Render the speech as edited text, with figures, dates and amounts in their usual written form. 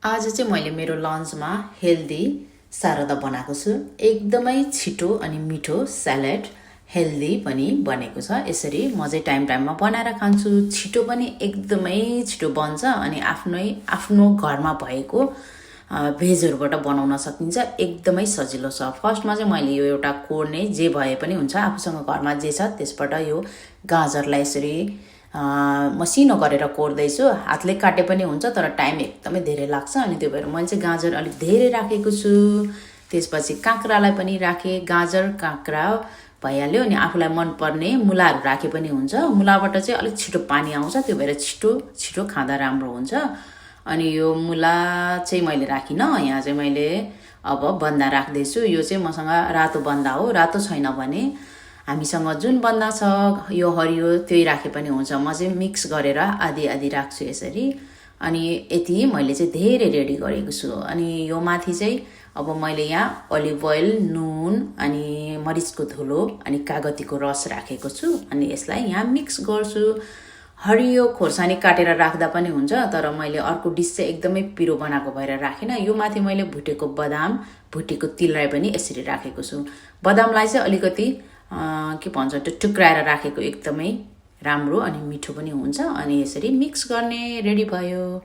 आज चाहिँ मैले मेरो लन्चमा हेल्दी सारदा बनाएको छु। एकदमै छिटो अनि मिठो स्यालेड, हेल्दी पनि बनेको छ। यसरी म चाहिँ टाइममा बनाएर खान्छु। छिटो पनि एकदमै छिटो बन्छ अनि आफ्नो घरमा भएको भेजहरुबाट बनाउन सकिन्छ। एकदमै सजिलो छ। फर्स्टमा चाहिँ मैले यो एउटा कोर्ने जे भए पनि हुन्छ, आफूसँग घरमा जे छ त्यसबाट यो गाजरलाई यसरी मसिनो गरेर कोर्दैछु। हातले काटे पनि हुन्छ, तर टाइम एकदमै धेरै लाग्छ अनि त्यो भएर मैले चाहिँ गाजर अलिक धेरै राखेको छु। त्यसपछि काँक्रालाई पनि राखे। गाजर काँक्रा भइहाल्यो। अनि आफूलाई मनपर्ने मुलाहरू राखे पनि हुन्छ। मुलाबाट चाहिँ अलिक छिटो पानी आउँछ, त्यो भएर छिटो खाँदा राम्रो हुन्छ। अनि यो मुला चाहिँ मैले राखिन। यहाँ चाहिँ मैले अब बन्दा राख्दैछु। यो चाहिँ मसँग रातो बन्दा हो। रातो छैन भने हामीसँग जुन बन्दा छ यो हरियो त्यही राखे पनि हुन्छ। म चाहिँ मिक्स गरेर आधी आधी राख्छु यसरी। अनि यति मैले चाहिँ धेरै रेडी गरेको छु। अनि यो माथि चाहिँ अब मैले यहाँ अलिभ ओइल, नुन अनि मरिचको धुलो अनि कागतीको रस राखेको छु। अनि यसलाई यहाँ मिक्स गर्छु। हरियो खोर्सानी काटेर राख्दा पनि हुन्छ, तर मैले अर्को डिस चाहिँ एकदमै पिरो बनाएको भएर राखिन। यो माथि मैले भुटेको बदाम, भुटेको तिललाई पनि यसरी राखेको छु। बदामलाई चाहिँ अलिकति के भन्छ त्यो टुक्राएर राखेको एकदमै राम्रो अनि मिठो पनि हुन्छ। अनि यसरी मिक्स गर्ने, रेडी भयो।